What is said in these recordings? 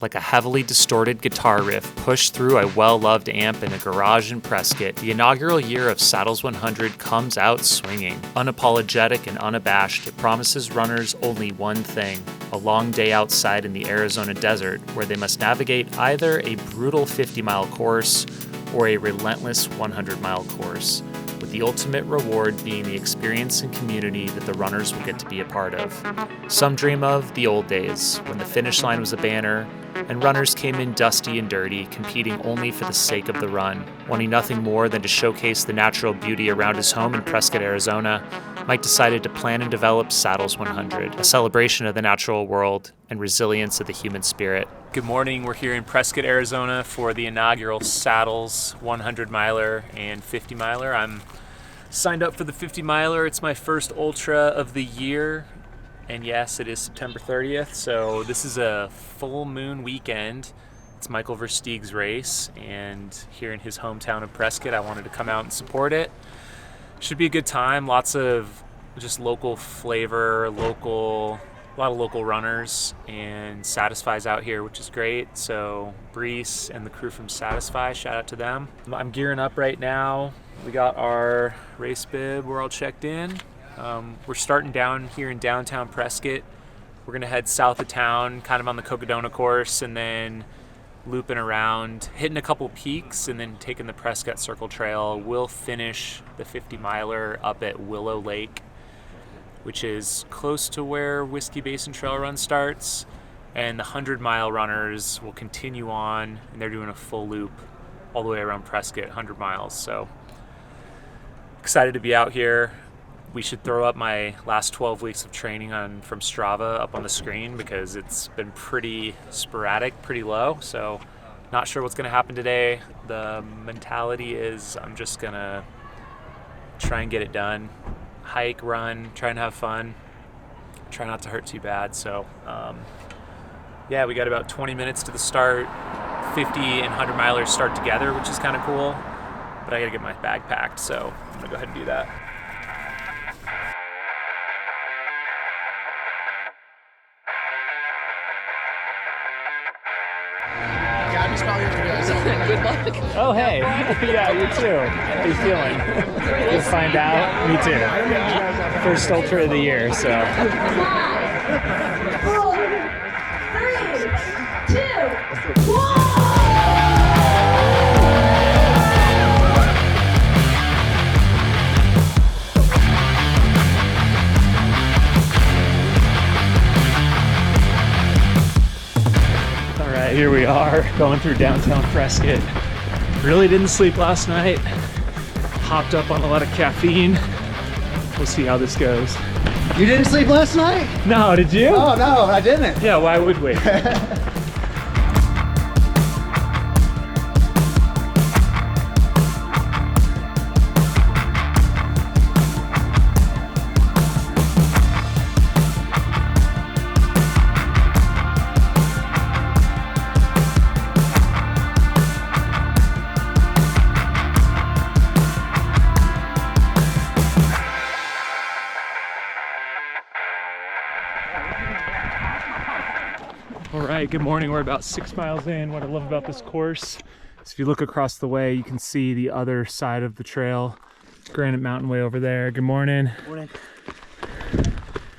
Like a heavily distorted guitar riff pushed through a well-loved amp in a garage in Prescott, the inaugural year of Saddles 100 comes out swinging. Unapologetic and unabashed, it promises runners only one thing: a long day outside in the Arizona desert, where they must navigate either a brutal 50-mile course or a relentless 100-mile course, with the ultimate reward being the experience and community that the runners will get to be a part of. Some dream of the old days, when the finish line was a banner, and runners came in dusty and dirty, competing only for the sake of the run. Wanting nothing more than to showcase the natural beauty around his home in Prescott, Arizona, Mike decided to plan and develop Saddles 100, a celebration of the natural world and resilience of the human spirit. Good morning, we're here in Prescott, Arizona for the inaugural Saddles 100-miler and 50-miler. I'm signed up for the 50-miler. It's my first ultra of the year. And yes, it is September 30th, so this is a full moon weekend. It's Michael Versteeg's race, and here in his hometown of Prescott, I wanted to come out and support it. Should be a good time, lots of just local flavor, a lot of local runners, and Satisfy's out here, which is great. So Brees and the crew from Satisfy, shout out to them. I'm gearing up right now. We got our race bib, we're all checked in. We're starting down here in downtown Prescott. We're gonna head south of town, kind of on the Cocodona course, and then looping around, hitting a couple peaks, and then taking the Prescott Circle Trail. We'll finish the 50-miler up at Willow Lake, which is close to where Whiskey Basin Trail Run starts. And the 100-mile runners will continue on, and they're doing a full loop all the way around Prescott, 100 miles. So excited to be out here. We should throw up my last 12 weeks of training from Strava up on the screen because it's been pretty sporadic, pretty low. So not sure what's gonna happen today. The mentality is I'm just gonna try and get it done. Hike, run, try and have fun. Try not to hurt too bad. So yeah, we got about 20 minutes to the start. 50 and 100 milers start together, which is kind of cool. But I gotta get my bag packed, so I'm gonna go ahead and do that. Good luck. Oh, hey. Yeah, you too. How you feeling? You'll find out. Me too. First ultra of the year, so. 5, 4, 3, 2, 1. Here we are, going through downtown Prescott. Really didn't sleep last night. Hopped up on a lot of caffeine. We'll see how this goes. You didn't sleep last night? No, did you? Oh, no, I didn't. Yeah, why would we? All right, good morning. We're about 6 miles in. What I love about this course is if you look across the way, you can see the other side of the trail. Granite Mountain way over there. Good morning. Morning.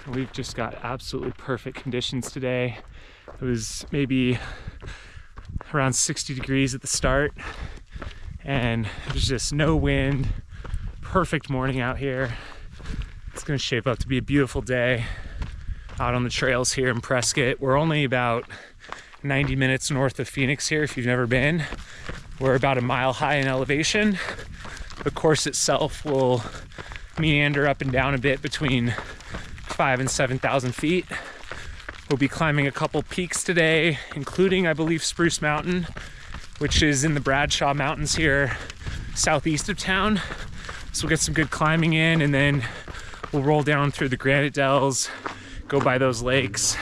We've just got absolutely perfect conditions today. It was maybe around 60 degrees at the start, and there's just no wind. Perfect morning out here. It's gonna shape up to be a beautiful day out on the trails here in Prescott. We're only about 90 minutes north of Phoenix here if you've never been. We're about a mile high in elevation. The course itself will meander up and down a bit between 5,000 and 7,000 feet. We'll be climbing a couple peaks today, including, I believe, Spruce Mountain, which is in the Bradshaw Mountains here southeast of town. So we'll get some good climbing in, and then we'll roll down through the Granite Dells, go by those lakes.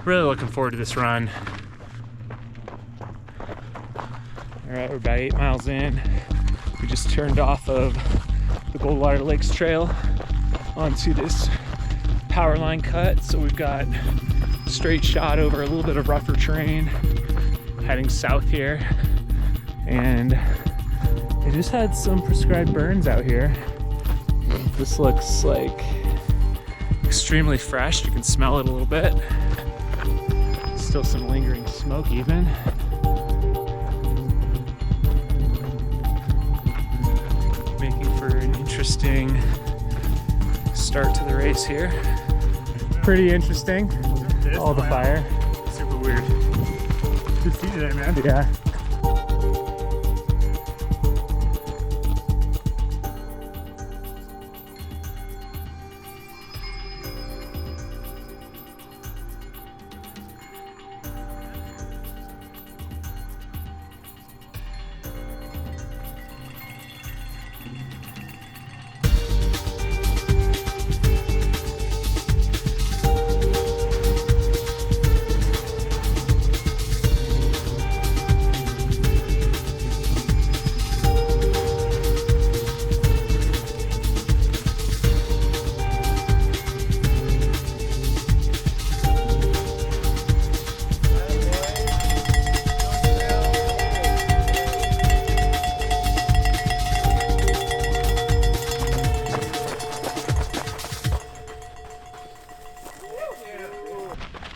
Really looking forward to this run. All right, we're about 8 miles in. We just turned off of the Goldwater Lakes Trail onto this power line cut. So we've got straight shot over a little bit of rougher terrain, heading south here. And I just had some prescribed burns out here. This looks like extremely fresh. You can smell it a little bit. Still some lingering smoke even. Making for an interesting start to the race here. Pretty interesting. All the fire. Super weird. Good feet today, man. Yeah.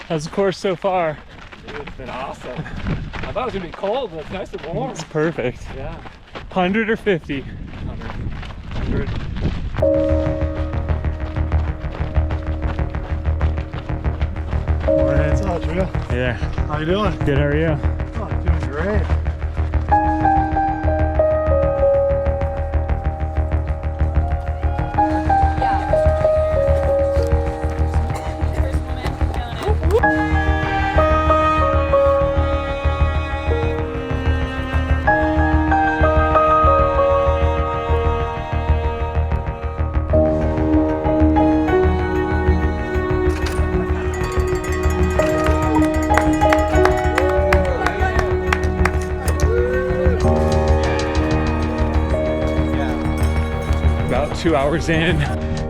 How's the course so far? It's been awesome. I thought it was gonna be cold, but it's nice and warm. It's perfect. Yeah. 100 or 50? 100. Morning. What's up, Drew? Yeah. How you doing? Good, how are you? Oh, I'm doing great. About 2 hours in,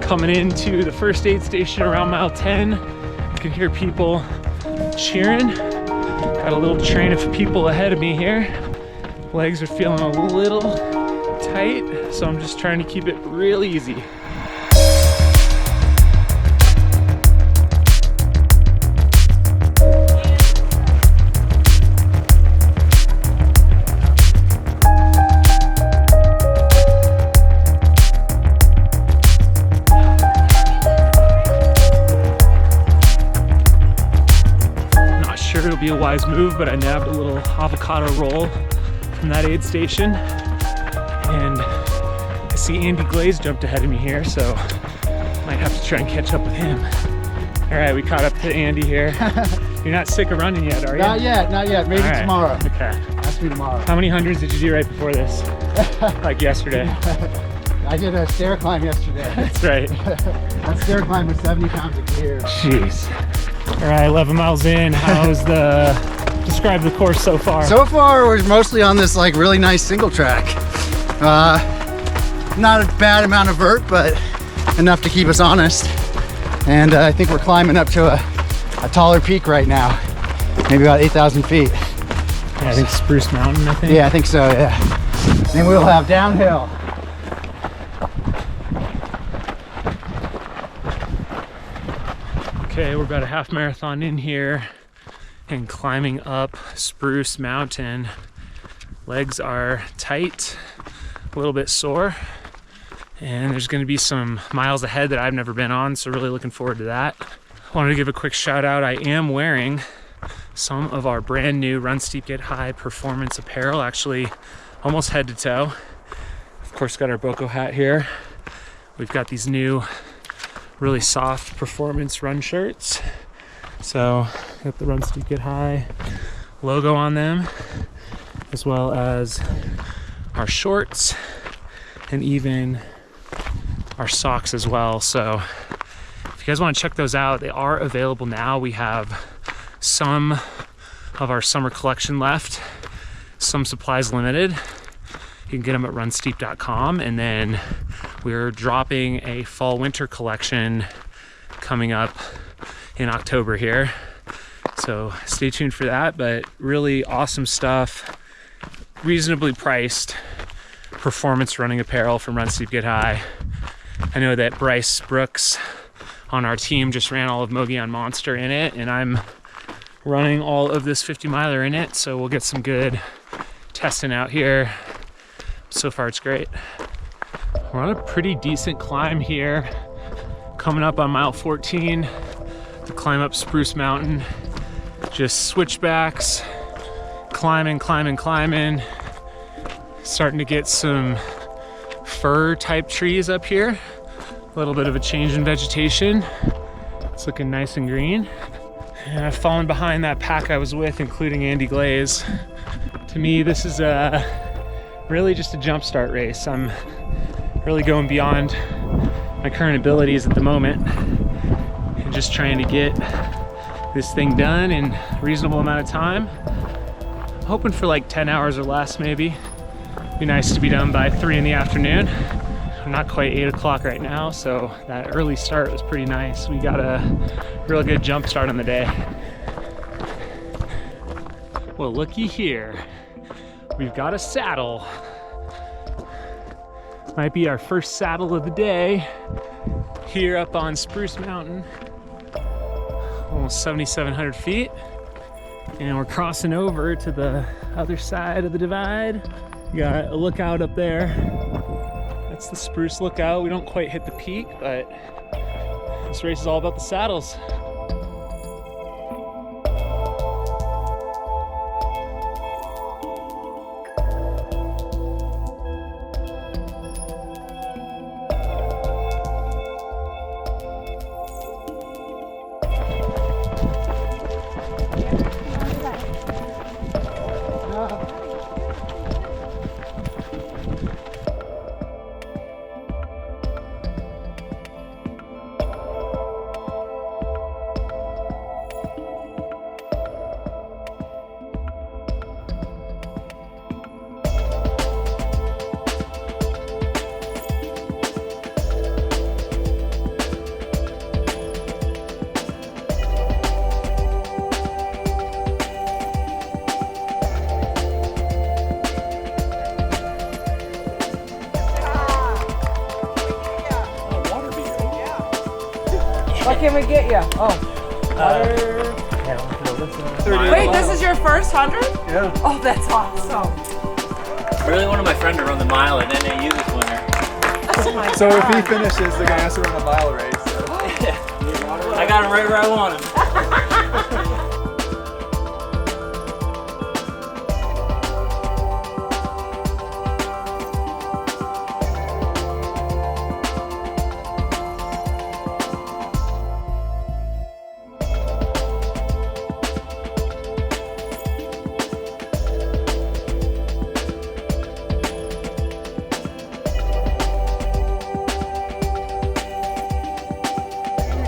coming into the first aid station around mile 10. You can hear people cheering. Got a little train of people ahead of me here. Legs are feeling a little tight, so I'm just trying to keep it real easy. It'll be a wise move, but I nabbed a little avocado roll from that aid station, and I see Andy Glaze jumped ahead of me here, so might have to try and catch up with him. All right, we caught up to Andy here. You're not sick of running yet, are you? Not yet, not yet. Maybe tomorrow. Okay. Ask me tomorrow. How many hundreds did you do right before this? Like yesterday? I did a stair climb yesterday. That's right. That stair climb was 70 pounds of gear. Jeez. All right, 11 miles in. How's describe the course so far? So far, we're mostly on this like really nice single track. Not a bad amount of vert, but enough to keep us honest. And I think we're climbing up to a taller peak right now, maybe about 8,000 feet. Yeah, I think Spruce Mountain, I think. Yeah, I think so, yeah. Then we'll have downhill. Okay, we're about a half marathon in here and climbing up Spruce Mountain. Legs are tight, a little bit sore, and there's going to be some miles ahead that I've never been on, so really looking forward to that. I wanted to give a quick shout out. I am wearing some of our brand new Run Steep Get High performance apparel, actually almost head to toe. Of course, got our Boko hat here. We've got these new really soft performance run shirts. So got the Run Steep Get High logo on them, as well as our shorts and even our socks as well. So if you guys want to check those out, they are available now. We have some of our summer collection left, some supplies limited. You can get them at runsteep.com, and then we're dropping a fall winter collection coming up in October here. So stay tuned for that, but really awesome stuff. Reasonably priced performance running apparel from Run Steep Get High. I know that Bryce Brooks on our team just ran all of Mogollon Monster in it, and I'm running all of this 50 miler in it, so we'll get some good testing out here. So far it's great. We're on a pretty decent climb here, coming up on mile 14 to climb up Spruce Mountain. Just switchbacks, climbing. Starting to get some fir type trees up here. A little bit of a change in vegetation. It's looking nice and green. And I've fallen behind that pack I was with, including Andy Glaze. To me, this is really just a jump start race. I'm really going beyond my current abilities at the moment and just trying to get this thing done in a reasonable amount of time. I'm hoping for like 10 hours or less, maybe. Be nice to be done by 3 in the afternoon. I'm not quite 8 o'clock right now, so that early start was pretty nice. We got a real good jump start on the day. Well, looky here. We've got a saddle. Might be our first saddle of the day here up on Spruce Mountain. Almost 7,700 feet. And we're crossing over to the other side of the divide. We got a lookout up there. That's the Spruce lookout. We don't quite hit the peak, but this race is all about the saddles. What can we get you? Oh, water. Wait, this is your first 100? Yeah. Oh, that's awesome. I really wanted my friend to run the mile at NAU this winter. Oh my So if God. he finishes, they're gonna ask to run the mile race. So. I got him right where I want him.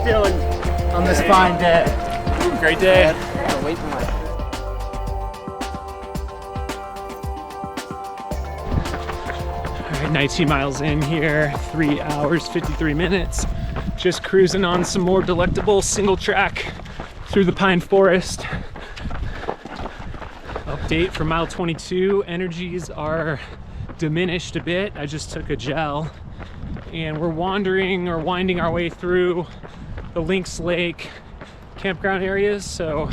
Doing on this fine day. Great day. Wait for my... All right, 19 miles in here, 3 hours, 53 minutes. Just cruising on some more delectable single track through the pine forest. Update for mile 22, energies are diminished a bit. I just took a gel and we're wandering or winding our way through the Lynx Lake campground areas. So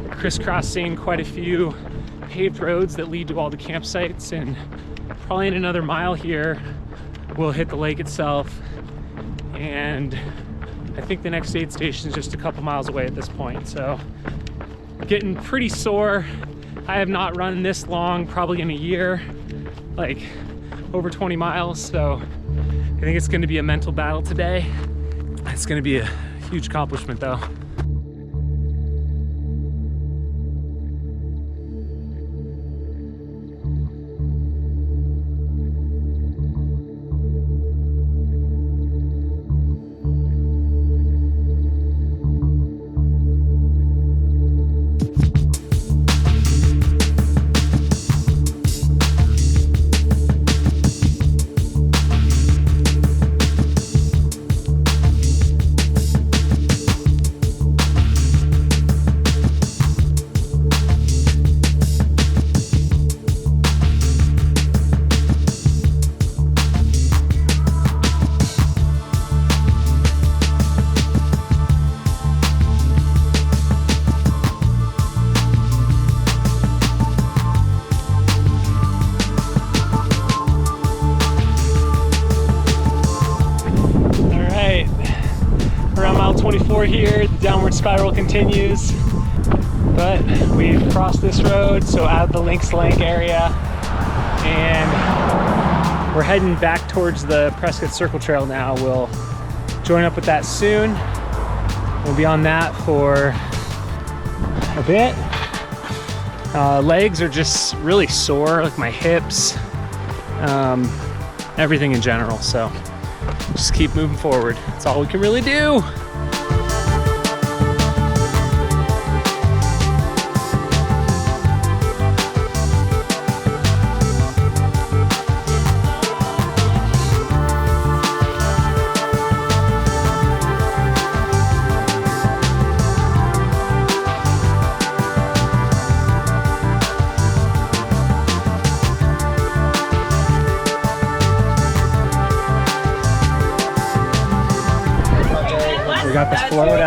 we're crisscrossing quite a few paved roads that lead to all the campsites, and probably in another mile here we'll hit the lake itself. And I think the next aid station is just a couple miles away at this point. So getting pretty sore. I have not run this long probably in a year, like over 20 miles. So I think it's going to be a mental battle today. It's going to be a huge accomplishment though. spiral continues, but we've crossed this road, so out of the Lynx Lake area, and we're heading back towards the Prescott Circle Trail now. We'll join up with that soon. We'll be on that for a bit. Legs are just really sore, like my hips, everything in general, so just keep moving forward. That's all we can really do. We got the float,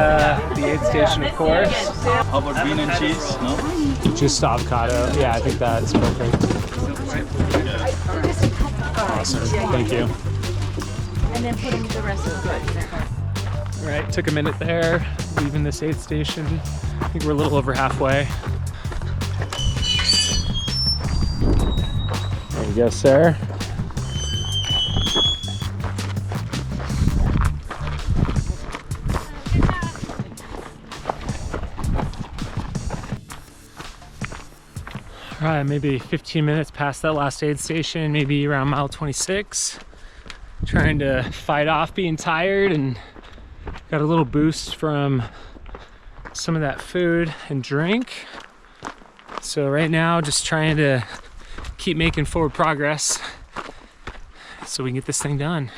the aid station, of course. How about bean and cheese? No? Just avocado. Yeah, I think that's perfect. Awesome. Thank you. And then put them the rest of the goods. All right, took a minute there, leaving this aid station. I think we're a little over halfway. There you go, sir. All right, maybe 15 minutes past that last aid station, maybe around mile 26. Trying to fight off being tired, and got a little boost from some of that food and drink. So right now, just trying to keep making forward progress so we can get this thing done.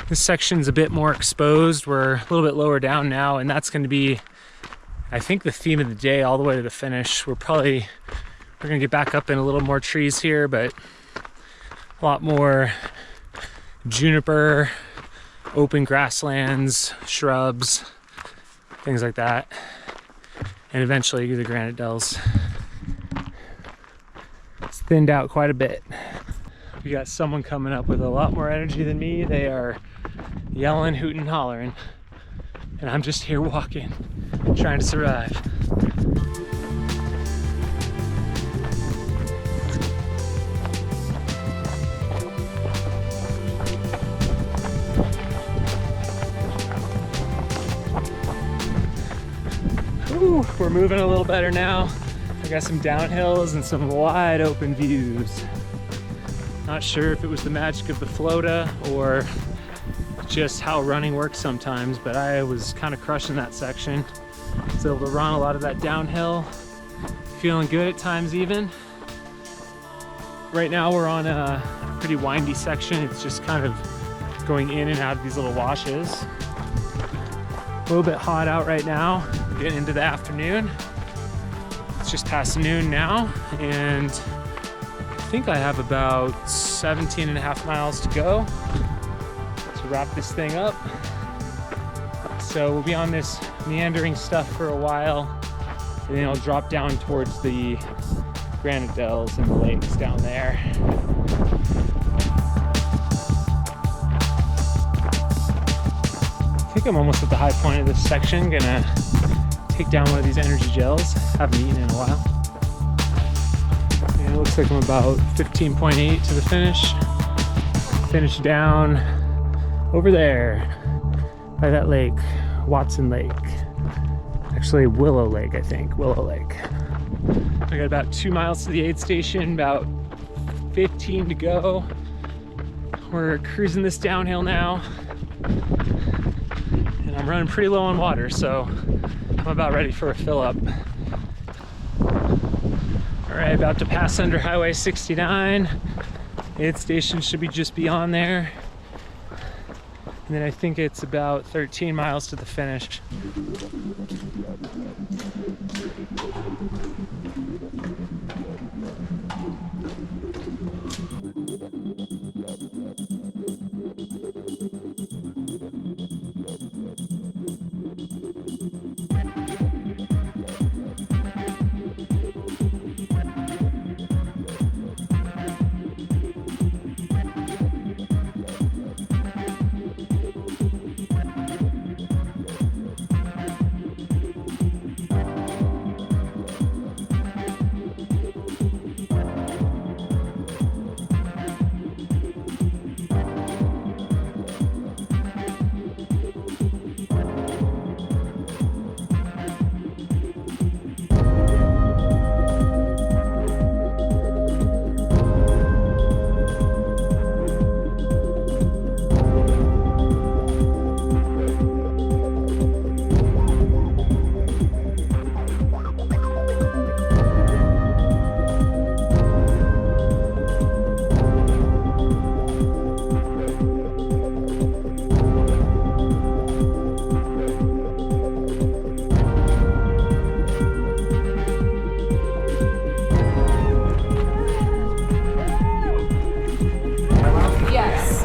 This section's a bit more exposed. We're a little bit lower down now, and that's going to be, I think, the theme of the day all the way to the finish. We're gonna get back up in a little more trees here, but a lot more juniper, open grasslands, shrubs, things like that, and eventually the granite dells. It's thinned out quite a bit. We got someone coming up with a lot more energy than me. They are yelling, hooting, hollering, and I'm just here walking, trying to survive. Ooh, we're moving a little better now. I got some downhills and some wide open views. Not sure if it was the magic of the floata or just how running works sometimes, but I was kind of crushing that section. Was able to run a lot of that downhill, feeling good at times even. Right now we're on a pretty windy section. It's just kind of going in and out of these little washes. A little bit hot out right now. Getting into the afternoon. It's just past noon now, and I think I have about 17 and a half miles to go to wrap this thing up. So we'll be on this meandering stuff for a while, and then I'll drop down towards the granite dells and the lakes down there. I think I'm almost at the high point of this section. Gonna take down one of these energy gels. Haven't eaten in a while. And it looks like I'm about 15.8 to the finish. Finish down over there by that lake, Watson Lake. Actually, Willow Lake, I think. Willow Lake. I got about 2 miles to the aid station, about 15 to go. We're cruising this downhill now. And I'm running pretty low on water, so I'm about ready for a fill up. All right, about to pass under Highway 69. Aid station should be just beyond there. And then I think it's about 13 miles to the finish.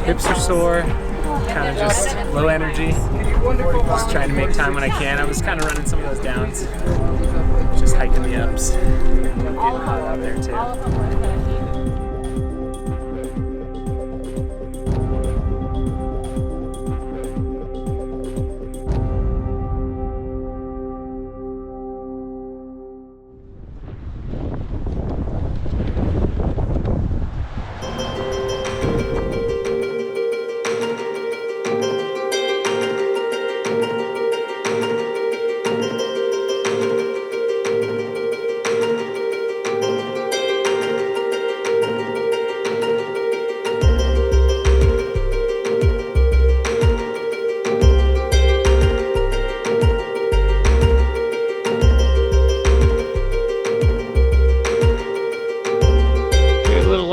Hips are sore, kind of just low energy. Just trying to make time when I can. I was kind of running some of those downs, just hiking the ups. Getting hot out there too.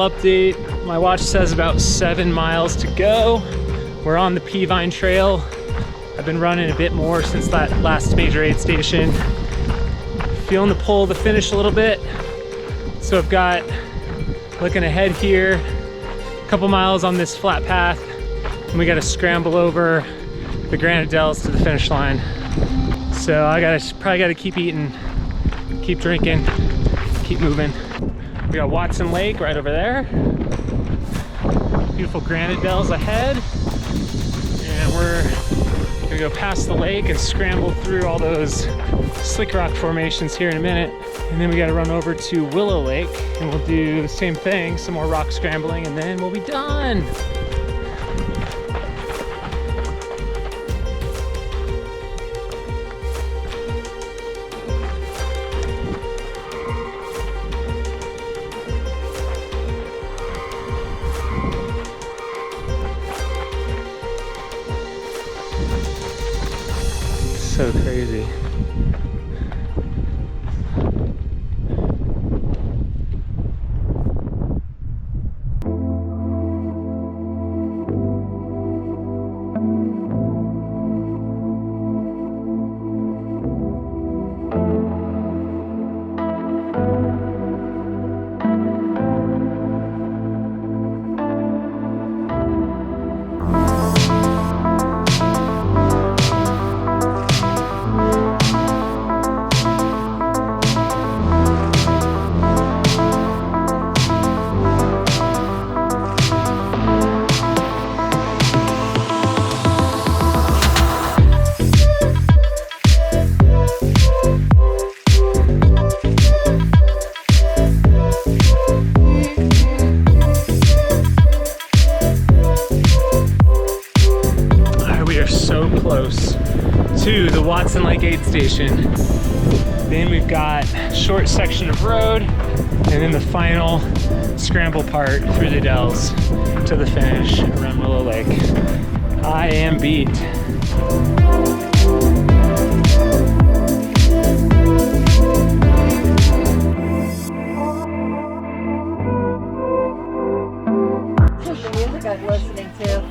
Update. My watch says about 7 miles to go. We're on the Peavine Trail. I've been running a bit more since that last major aid station. Feeling the pull of the finish a little bit. So I've got, looking ahead here, a couple miles on this flat path, and we got to scramble over the Granite Dells to the finish line. So I probably gotta keep eating, keep drinking, keep moving. We got Watson Lake right over there. Beautiful Granite Dells ahead. And we're gonna go past the lake and scramble through all those slick rock formations here in a minute. And then we gotta run over to Willow Lake and we'll do the same thing, some more rock scrambling, and then we'll be done. So crazy. To the Watson Lake aid station. Then we've got a short section of road and then the final scramble part through the Dells to the finish around Willow Lake. I am beat.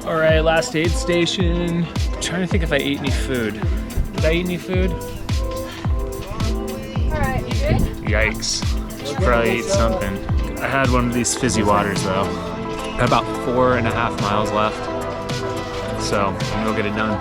All right, last aid station. I'm trying to think if I ate any food. Did I eat any food? All right, you good? Yikes. Should probably eat something. I had one of these fizzy waters though. Got about 4.5 miles left. So I'm gonna go get it done.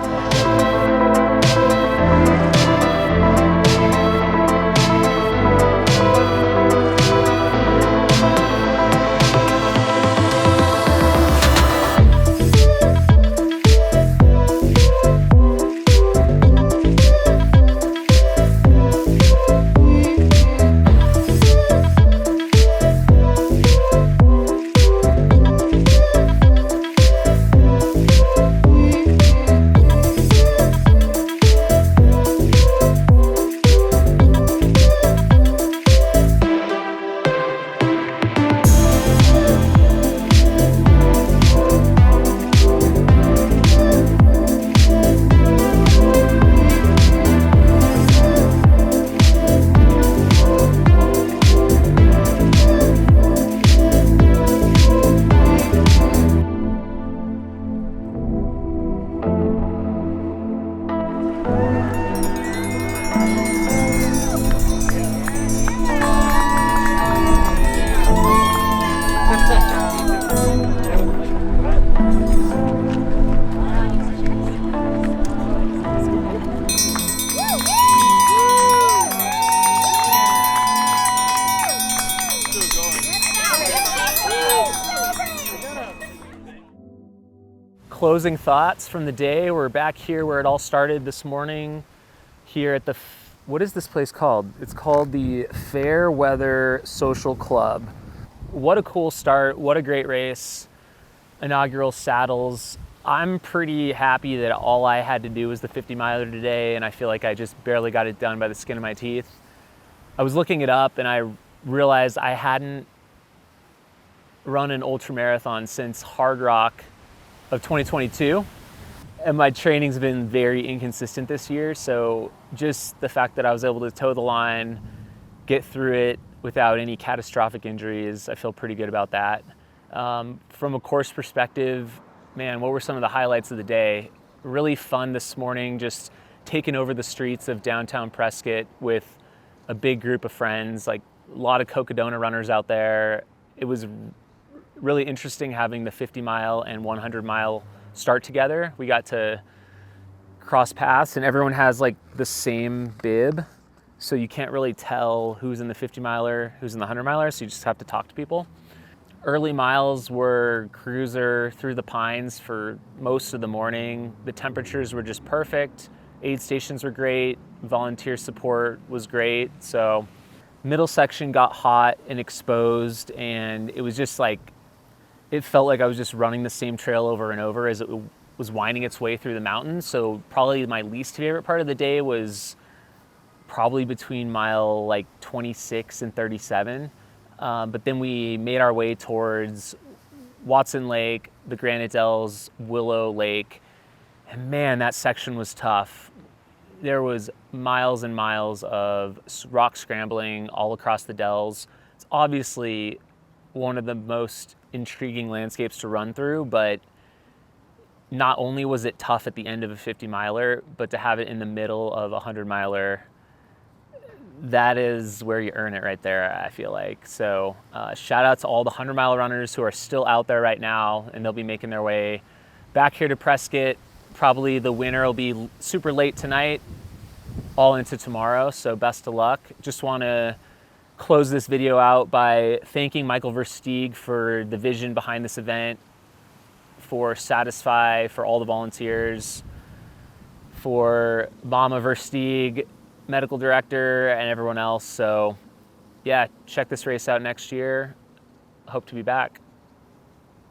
closing thoughts from the day. We're back here where it all started this morning, here at the, what is this place called? It's called the Fairweather Social Club. What a cool start, what a great race. Inaugural saddles. I'm pretty happy that all I had to do was the 50 miler today, and I feel like I just barely got it done by the skin of my teeth. I was looking it up and I realized I hadn't run an ultra marathon since Hard Rock of 2022. And my training's been very inconsistent this year. So just the fact that I was able to toe the line, get through it without any catastrophic injuries, I feel pretty good about that. From a course perspective, man, what were some of the highlights of the day? Really fun this morning, just taking over the streets of downtown Prescott with a big group of friends, like a lot of Cocodona runners out there. It was really interesting having the 50 mile and 100 mile start together. We got to cross paths and everyone has like the same bib. So you can't really tell who's in the 50 miler, who's in the 100 miler. So you just have to talk to people. Early miles were cruiser through the pines for most of the morning. The temperatures were just perfect. Aid stations were great. Volunteer support was great. So middle section got hot and exposed, and it was just like, it felt like I was just running the same trail over and over as it was winding its way through the mountains. So probably my least favorite part of the day was probably between mile like 26 and 37. But then we made our way towards Watson Lake, the Granite Dells, Willow Lake. And man, that section was tough. There was miles and miles of rock scrambling all across the dells. It's obviously one of the most intriguing landscapes to run through, but not only was it tough at the end of a 50 miler, but to have it in the middle of a 100 miler, that is where you earn it right there, I feel like. So shout out to all the 100 mile runners who are still out there right now, and they'll be making their way back here to Prescott. Probably the winner will be super late tonight, all into tomorrow, so best of luck. Just want to close this video out by thanking Michael Versteeg for the vision behind this event, for Satisfy, for all the volunteers, for Mama Versteeg, medical director, and everyone else. So yeah, check this race out next year. Hope to be back.